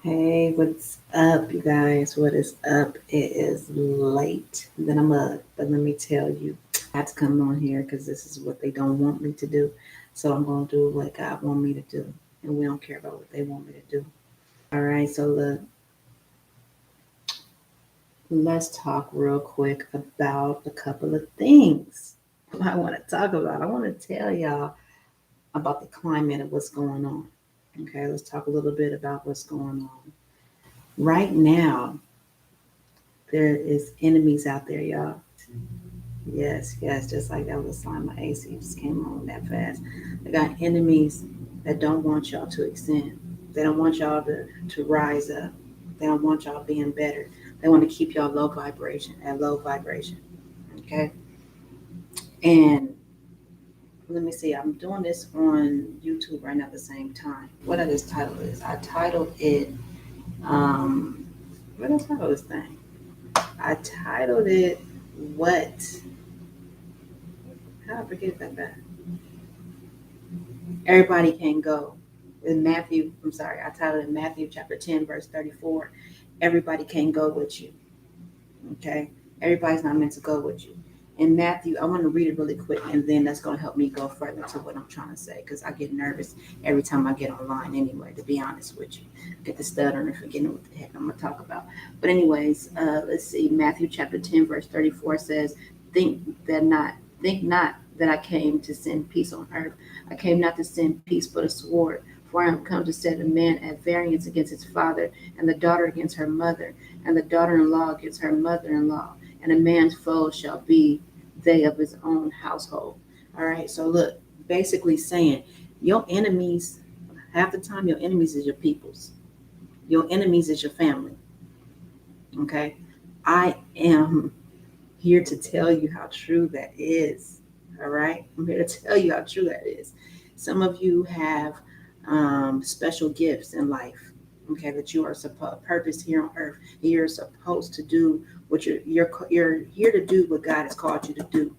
Hey, what's up, you guys? What is up? It is late that I'm up, but let me tell you, I had to come on here because this is what they don't want me to do. So I'm going to do what God want me to do, and we don't care about what they want me to do. All right, so look, let's talk real quick about a couple of things I want to talk about. I want to tell y'all about the climate of what's going on. Okay, let's talk a little bit about what's going on. Right now, there is enemies out there, y'all. Yes, yes, just like that was sign my AC just came on that fast. They got enemies that don't want y'all to extend. They don't want y'all to rise up. They don't want y'all being better. They want to keep y'all low vibration at low vibration. Okay. And let me see, I'm doing this on YouTube right now at the same time. What I just titled is I titled it um what did I title this thing? I titled it what how I forget that back. Everybody can go. In Matthew, I'm sorry, I titled it Matthew chapter 10, verse 34. Everybody can go with you. Okay? Everybody's not meant to go with you. In Matthew, I want to read it really quick, and then that's going to help me go further to what I'm trying to say because I get nervous every time I get online anyway, to be honest with you. I get the stuttering and forgetting what the heck I'm going to talk about. But, anyways, let's see. Matthew chapter 10, verse 34 says, Think think not that I came to send peace on earth. I came not to send peace, but a sword. For I am come to set a man at variance against his father, and the daughter against her mother, and the daughter-in-law against her mother-in-law, and a man's foes shall be they of his own household. All right, so look, basically saying your enemies, half the time your enemies is your peoples. Your enemies is your family. Okay. I am here to tell you how true that is. All right. I'm here to tell you how true that is. Some of you have special gifts in life. Okay, that you are supposed purpose here on earth. You're supposed to do what you're here to do what God has called you to do,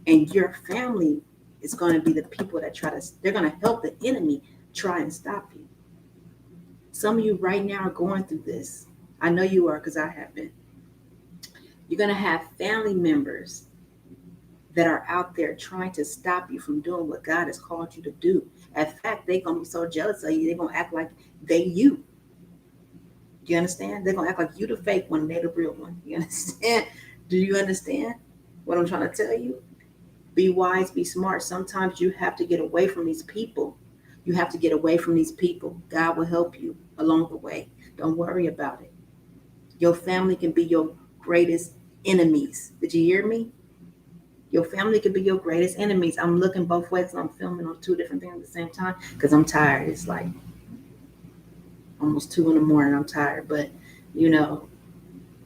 and your family is going to be the people that they're going to help the enemy try and stop you. Some of you right now are going through this. I know you are because I have been. You're going to have family members that are out there trying to stop you from doing what God has called you to do. In fact, they're going to be so jealous of you, they're going to act like they you. Do you understand? They're going to act like you the fake one and they the real one. You understand? Do you understand what I'm trying to tell you? Be wise, be smart. Sometimes you have to get away from these people. You have to get away from these people. God will help you along the way. Don't worry about it. Your family can be your greatest enemies. Did you hear me? Your family could be your greatest enemies. I'm looking both ways. I'm filming on two different things at the same time because I'm tired. It's like almost 2 in the morning. I'm tired, but you know,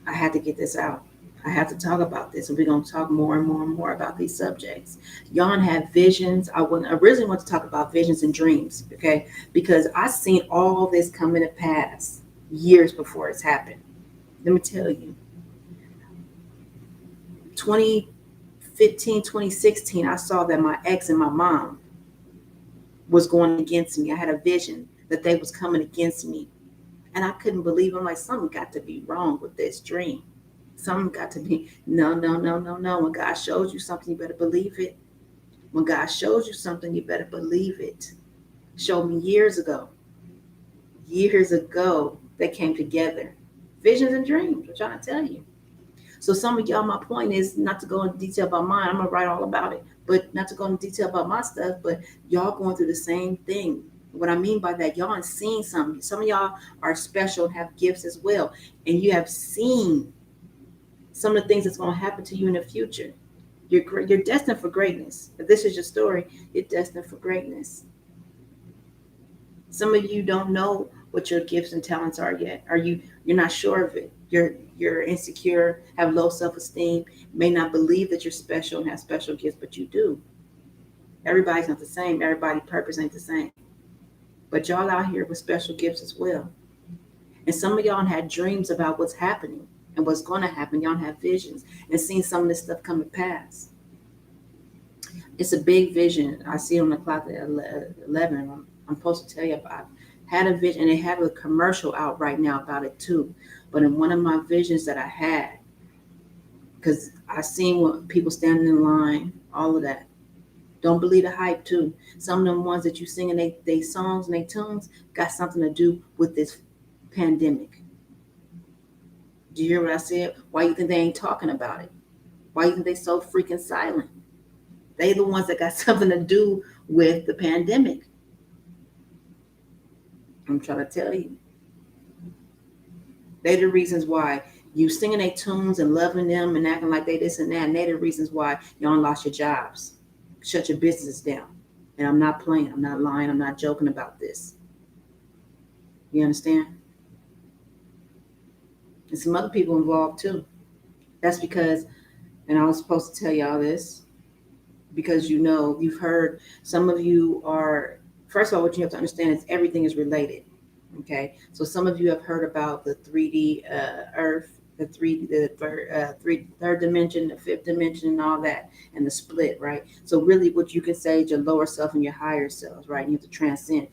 I had to get this out. I have to talk about this, and we're gonna talk more and more and more about these subjects. Y'all have visions. I originally want to talk about visions and dreams, okay? Because I seen all this coming to pass years before it's happened. Let me tell you, 2015, 2016, I saw that my ex and my mom was going against me. I had a vision that they was coming against me, and I couldn't believe. I'm like, something got to be wrong with this dream. Something got to be no, no, no, no, no. When God shows you something, you better believe it. When God shows you something, you better believe it. Showed me years ago, they came together. Visions and dreams. I'm trying to tell you. So some of y'all, my point is not to go into detail about mine. I'm gonna write all about it, but not to go into detail about my stuff. But y'all going through the same thing. What I mean by that, y'all have seen something. Some of y'all are special and have gifts as well, and you have seen some of the things that's going to happen to you in the future. You're destined for greatness. If this is your story, you're destined for greatness. Some of you don't know what your gifts and talents are yet. You're not sure of it. You're insecure, have low self-esteem, may not believe that you're special and have special gifts, but you do. Everybody's not the same. Everybody's purpose ain't the same. But y'all out here with special gifts as well. And some of y'all had dreams about what's happening and what's going to happen. Y'all have visions and seen some of this stuff come to pass. It's a big vision. I see it on the clock at 11. I'm supposed to tell you about it. Had a vision, and they have a commercial out right now about it too. But in one of my visions that I had, because I seen what people standing in line, all of that. Don't believe the hype too. Some of them ones that you sing in they songs and they tunes got something to do with this pandemic. Do you hear what I said? Why you think they ain't talking about it? Why you think they so freaking silent? They the ones that got something to do with the pandemic. I'm trying to tell you. They the reasons why you singing their tunes and loving them and acting like they this and that. And they the reasons why y'all lost your jobs. Shut your business down. And I'm not playing. I'm not lying. I'm not joking about this. You understand? And some other people involved too. That's because, and I was supposed to tell y'all this because you know, you've heard, some of you are, first of all, what you have to understand is everything is related. Okay. So some of you have heard about the 3D Earth, the third dimension, the fifth dimension, and all that, and the split, right? So really, what you can say is your lower self and your higher selves, right? You have to transcend.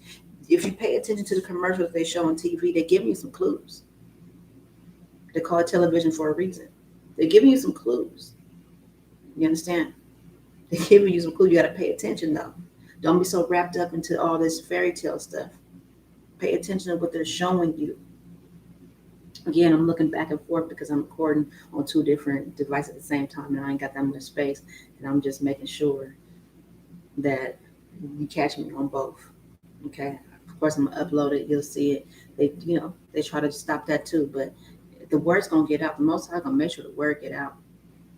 If you pay attention to the commercials they show on TV, they're giving you some clues. They call it television for a reason. They're giving you some clues. You understand? They're giving you some clues. You got to pay attention though. Don't be so wrapped up into all this fairy tale stuff. Pay attention to what they're showing you. Again, I'm looking back and forth because I'm recording on two different devices at the same time, and I ain't got that much space. And I'm just making sure that you catch me on both. Okay. Of course, I'm gonna upload it. You'll see it. They try to stop that too, but the word's gonna get out. The Most High gonna make sure the word get out.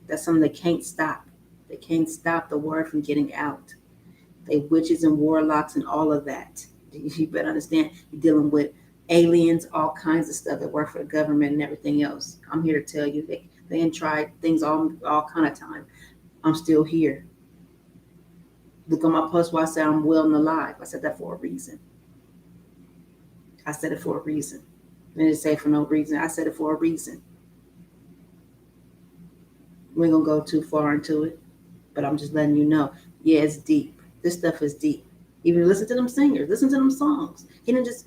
That's something they can't stop. They can't stop the word from getting out. They witches and warlocks and all of that. You better understand. You're dealing with aliens, all kinds of stuff that work for the government and everything else. I'm here to tell you they ain't tried things all kind of time. I'm still here. Look on my post where I say I'm well and alive. I said that for a reason. I said it for a reason. I didn't say it for no reason. I said it for a reason. We ain't gonna go too far into it, but I'm just letting you know. Yeah, it's deep. This stuff is deep. Even listen to them singers, listen to them songs. He didn't just.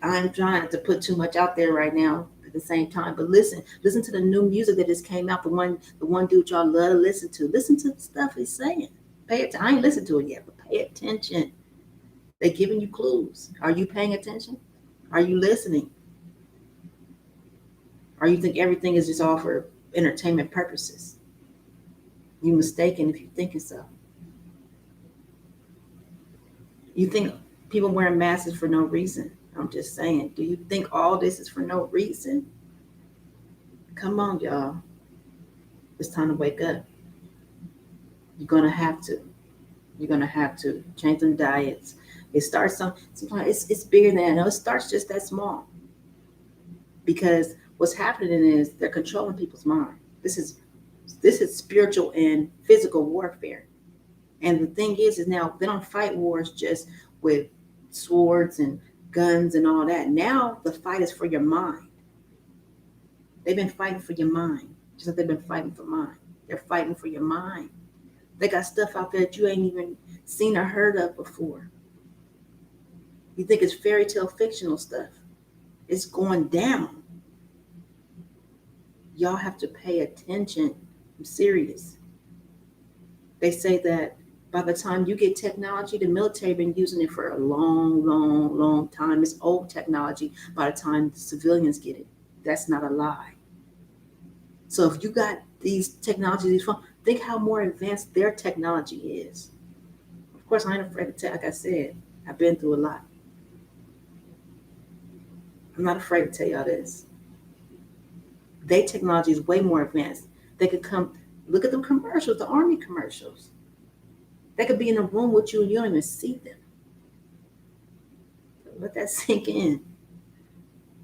I'm trying to put too much out there right now at the same time, but listen to the new music that just came out. The one dude y'all love to listen to. Listen to the stuff he's saying. Pay it. I ain't listened to it yet, but pay attention. They're giving you clues. Are you paying attention? Are you listening? Or you think everything is just all for entertainment purposes? You mistaken if you're thinking so. You think people wearing masks for no reason? I'm just saying. Do you think all this is for no reason? Come on, y'all. It's time to wake up. You're gonna have to. You're gonna have to change them diets. It starts sometimes it's bigger than that. No, it starts just that small. Because what's happening is they're controlling people's mind. This is spiritual and physical warfare. And the thing is now they don't fight wars just with swords and guns and all that. Now the fight is for your mind. They've been fighting for your mind, just like they've been fighting for mine. They're fighting for your mind. They got stuff out there that you ain't even seen or heard of before. You think it's fairy tale fictional stuff. It's going down. Y'all have to pay attention. I'm serious. They say that by the time you get technology, the military been using it for a long, long, long time. It's old technology by the time the civilians get it. That's not a lie. So if you got these technologies, these phones, think how more advanced their technology is. Of course, I ain't afraid to tell. Like I said, I've been through a lot. I'm not afraid to tell y'all this. Their technology is way more advanced. They could come, look at the commercials, the army commercials. They could be in a room with you and you don't even see them. Let that sink in.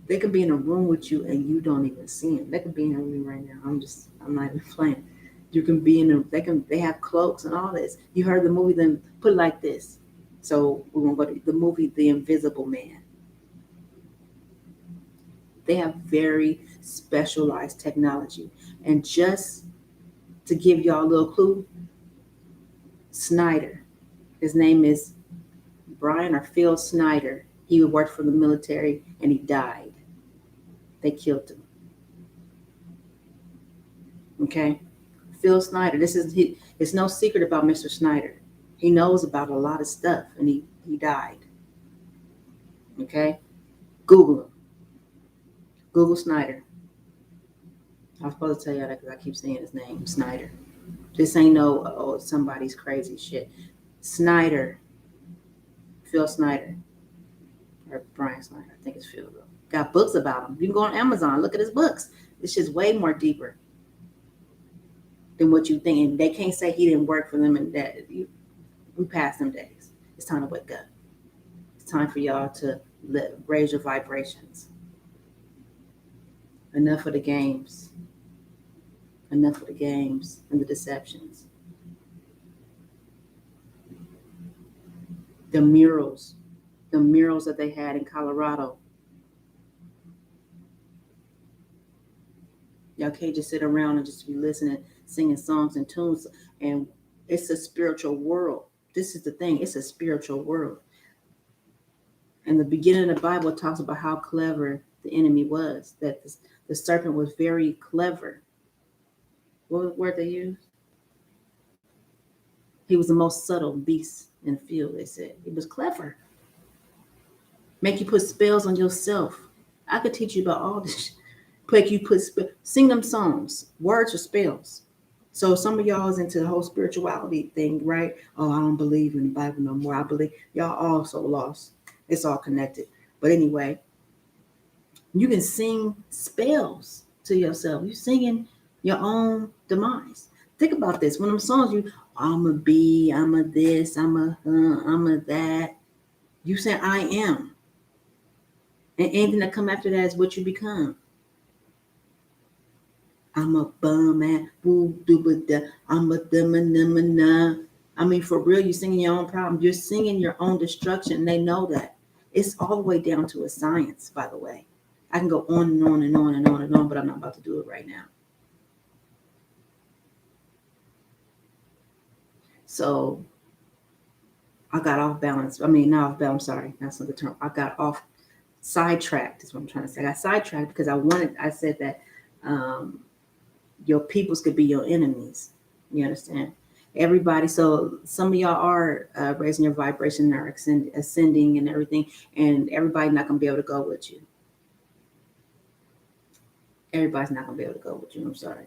They could be in a room with you and you don't even see them. They could be in a room right now. I'm not even playing. You can be in they have cloaks and all this. You heard the movie, then put it like this. So we're gonna go to the movie The Invisible Man. They have very specialized technology. And just to give y'all a little clue, Snyder, his name is Brian or Phil Snyder. He worked for the military and he died. They killed him. Okay? Phil Snyder. It's no secret about Mr. Snyder. He knows about a lot of stuff and he died. Okay? Google him. Google Snyder. I was supposed to tell you that because I keep saying his name, Snyder. This ain't no, oh, somebody's crazy shit. Snyder. Phil Snyder. Or Brian Snyder. I think it's Phil, though. Got books about him. You can go on Amazon, look at his books. This shit's way more deeper than what you think. And they can't say he didn't work for them and that. We passed them days. It's time to wake up. It's time for y'all to raise your vibrations. Enough of the games. Enough of the games and the deceptions. The murals that they had in Colorado. Y'all can't just sit around and just be listening, singing songs and tunes. And it's a spiritual world. This is the thing. It's a spiritual world. And the beginning of the Bible talks about how clever the enemy was. That the serpent was very clever. What was the word they used? He was the most subtle beast in the field, they said. He was clever. Make you put spells on yourself. I could teach you about all this. Sing them songs, words or spells. So some of y'all is into the whole spirituality thing, right? Oh, I don't believe in the Bible no more. I believe y'all also lost. It's all connected. But anyway, you can sing spells to yourself. You're singing your own demise. Think about this. When them songs, I'm a be, I'm a this, I'm a that. You say I am. And anything that come after that is what you become. I'm a bum at woo doo da. I'm a na. I mean, for real, you're singing your own problem. You're singing your own destruction. They know that. It's all the way down to a science, by the way. I can go on and on and on and on and on, but I'm not about to do it right now. So I got off balance. I mean, not off balance. Sorry, that's not the term. I got off sidetracked. Is what I'm trying to say. I got sidetracked because I said that your peoples could be your enemies. You understand? Everybody. So some of y'all are raising your vibration, are ascending and everything, and everybody's not gonna be able to go with you. Everybody's not gonna be able to go with you. I'm sorry.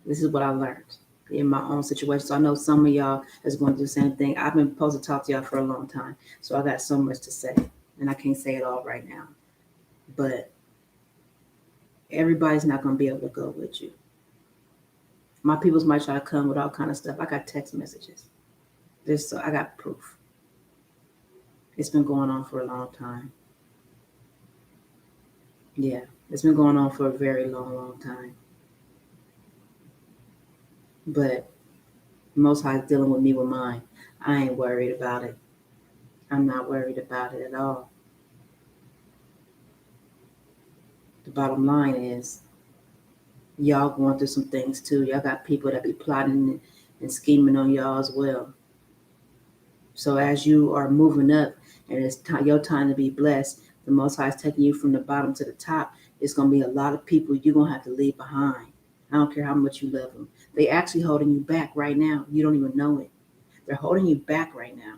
This is what I learned in my own situation. So I know some of y'all is going to do the same thing. I've been supposed to talk to y'all for a long time, so I got so much to say, and I can't say it all right now. But everybody's not going to be able to go with you. My peoples might try to come with all kind of stuff. I got text messages. I got proof. It's been going on for a long time. Yeah, it's been going on for a very long, long time. But Most High is dealing with me with mine. I ain't worried about it. I'm not worried about it at all. The bottom line is, y'all going through some things too. Y'all got people that be plotting and scheming on y'all as well. So as you are moving up and it's your time to be blessed, the Most High is taking you from the bottom to the top. It's going to be a lot of people you're going to have to leave behind. I don't care how much you love them. They actually holding you back right now. You don't even know it. They're holding you back right now.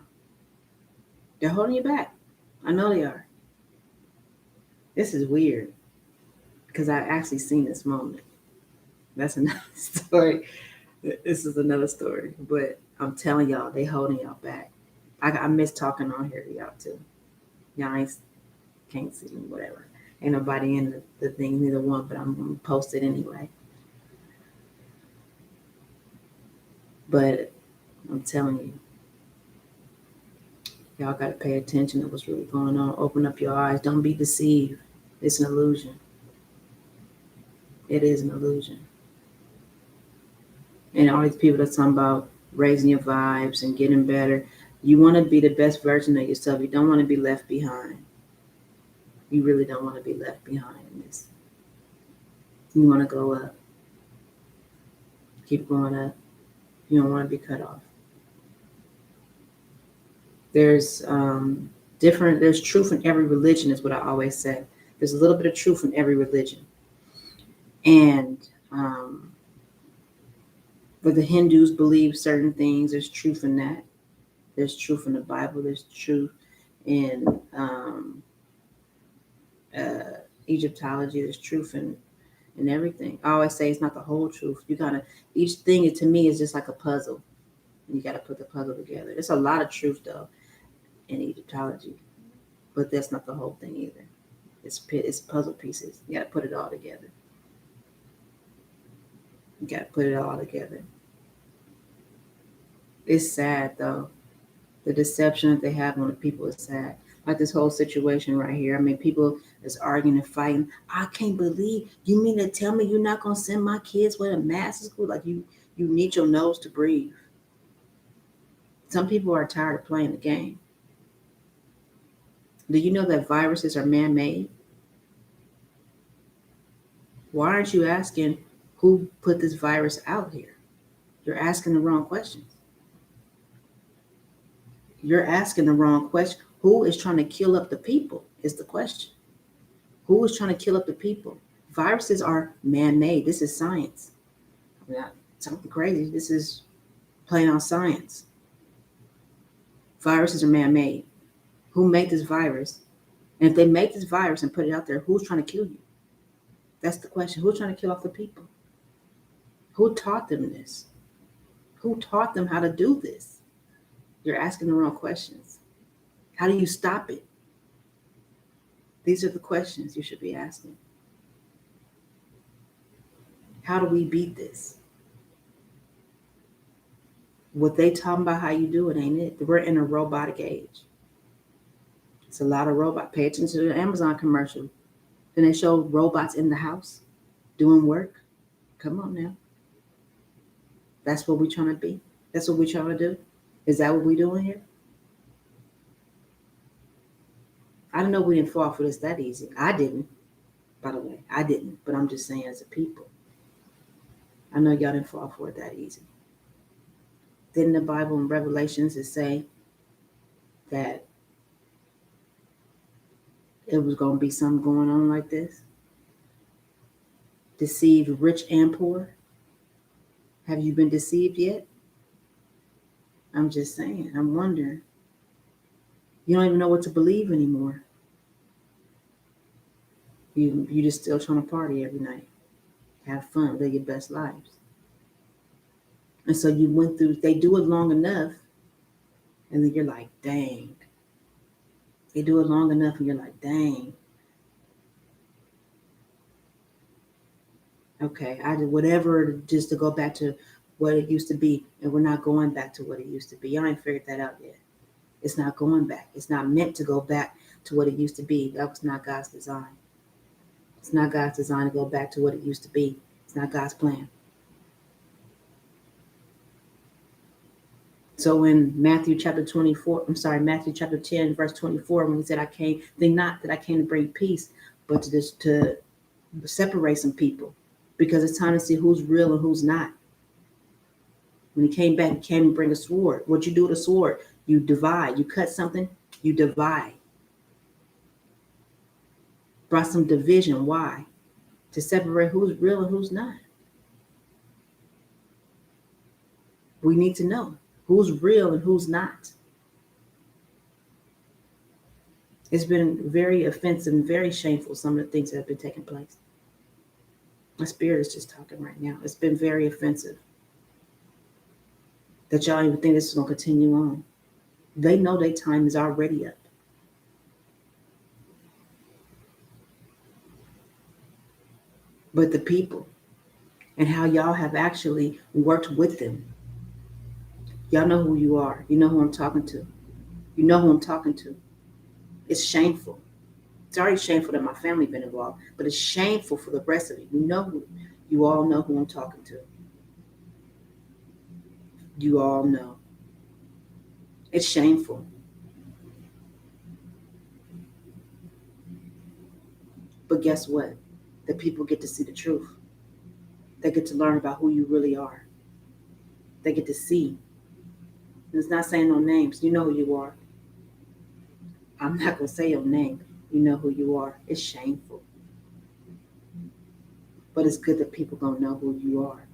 They're holding you back. I know they are. This is weird because I actually seen this moment. That's another story. This is another story. But I'm telling y'all, they holding y'all back. I miss talking on here to y'all too. Y'all can't see me, whatever. Ain't nobody in the thing, neither one, but I'm going to post it anyway. But I'm telling you, y'all got to pay attention to what's really going on. Open up your eyes. Don't be deceived. It's an illusion. It is an illusion. And all these people that's talking about raising your vibes and getting better, you want to be the best version of yourself. You don't want to be left behind. You really don't want to be left behind in this. You want to go up. Keep going up. You don't want to be cut off. There's Different. There's truth in every religion, is what I always say. There's a little bit of truth in every religion, and but the Hindus believe certain things. There's truth in that. There's truth in the Bible. There's truth in Egyptology. There's truth in everything. I always say it's not the whole truth. You gotta each thing to me is just like a puzzle. You gotta put the puzzle together. There's a lot of truth though in Egyptology, but that's not the whole thing either. It's puzzle pieces. You gotta put it all together. You gotta put it all together. It's sad though. The deception that they have on the people is sad. Like this whole situation right here. I mean, people is arguing and fighting. I can't believe you mean to tell me you're not gonna send my kids with a mask to school? Like you need your nose to breathe. Some people are tired of playing the game. Do you know that viruses are man-made? Why aren't you asking who put this virus out here? You're asking the wrong questions. You're asking the wrong question. Who is trying to kill up the people is the question. Who is trying to kill up the people? Viruses are man-made. This is science. Not something crazy. This is plain on science. Viruses are man-made. Who made this virus? And if they make this virus and put it out there, who's trying to kill you? That's the question. Who's trying to kill off the people? Who taught them this? Who taught them how to do this? You're asking the wrong questions. How do you stop it? These are the questions you should be asking. How do we beat this? What they talking about how you do it ain't it. We're in a robotic age. It's a lot of robot. Pay attention to the Amazon commercial. Then they show robots in the house doing work. Come on now. That's what we're trying to be. That's what we're trying to do. Is that what we're doing here? I don't know we didn't fall for this that easy. I didn't, by the way. I didn't. But I'm just saying as a people. I know y'all didn't fall for it that easy. Didn't the Bible in Revelations it say that it was going to be something going on like this? Deceive rich and poor? Have you been deceived yet? I'm just saying. I'm wondering. You don't even know what to believe anymore. You just still trying to party every night. Have fun. Live your best lives. And so you went through, they do it long enough, and then you're like, dang. They do it long enough, and you're like, dang. Okay, I did whatever just to go back to what it used to be, and we're not going back to what it used to be. Y'all ain't figured that out yet. It's not going back. It's not meant to go back to what it used to be. That was not God's design. It's not God's design to go back to what it used to be. It's not God's plan. So in Matthew chapter 10, verse 24, when he said, I came, think not that I came to bring peace, but to separate some people. Because it's time to see who's real and who's not. When he came back, he came to bring a sword. What you do with a sword? You divide. You cut something, you divide. Brought some division. Why? To separate who's real and who's not. We need to know who's real and who's not. It's been very offensive and very shameful, some of the things that have been taking place. My spirit is just talking right now. It's been very offensive that y'all even think this is going to continue on. They know their time is already up. But the people and how y'all have actually worked with them. Y'all know who you are. You know who I'm talking to. You know who I'm talking to. It's shameful. It's already shameful that my family been involved, but it's shameful for the rest of you. You all know who I'm talking to. You all know. It's shameful. But guess what? The people get to see the truth. They get to learn about who you really are. They get to see. And it's not saying no names. You know who you are. I'm not going to say your name. You know who you are. It's shameful. But it's good that people going to know who you are.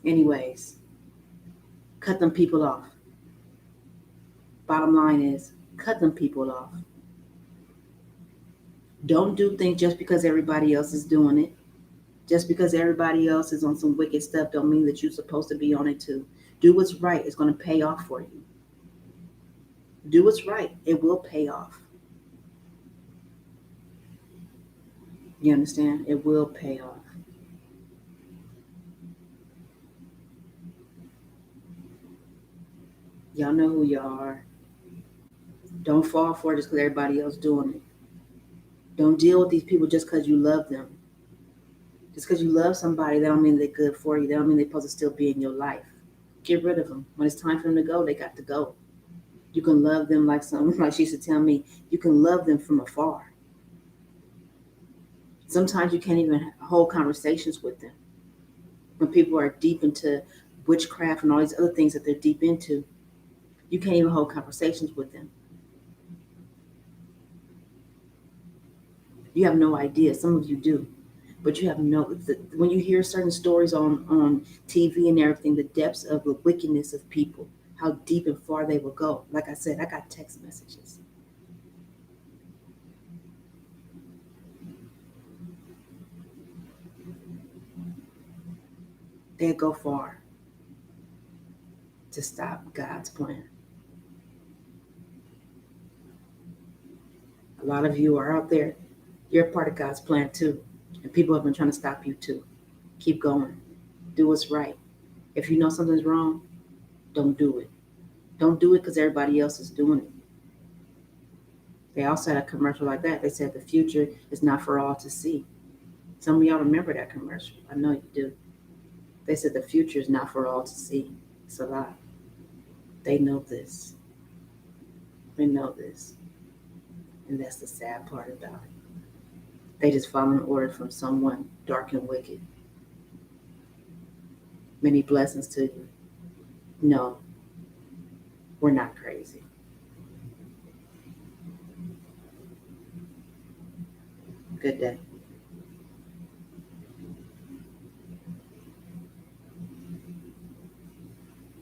Anyways, cut them people off. Bottom line is, cut them people off. Don't do things just because everybody else is doing it. Just because everybody else is on some wicked stuff don't mean that you're supposed to be on it too. Do what's right. It's going to pay off for you. Do what's right. It will pay off. You understand? It will pay off. Y'all know who y'all are. Don't fall for it just because everybody else doing it. Don't deal with these people just because you love them. Just because you love somebody, that don't mean they're good for you. That don't mean they're supposed to still be in your life. Get rid of them. When it's time for them to go, they got to go. You can love them like some, like she used to tell me, you can love them from afar. Sometimes you can't even hold conversations with them. When people are deep into witchcraft and all these other things that they're deep into, you can't even hold conversations with them. You have no idea. Some of you do, but you have no. When you hear certain stories on TV and everything, the depths of the wickedness of people, how deep and far they will go. Like I said, I got text messages. They go far to stop God's plan. A lot of you are out there. You're a part of God's plan too, and people have been trying to stop you too. Keep going. Do what's right. If you know something's wrong, don't do it. Don't do it because everybody else is doing it. They also had a commercial like that. They said the future is not for all to see. Some of y'all remember that commercial. I know you do. They said the future is not for all to see. It's a lie. They know this. They know this. And that's the sad part about it. They just follow an order from someone dark and wicked. Many blessings to you. No, we're not crazy. Good day.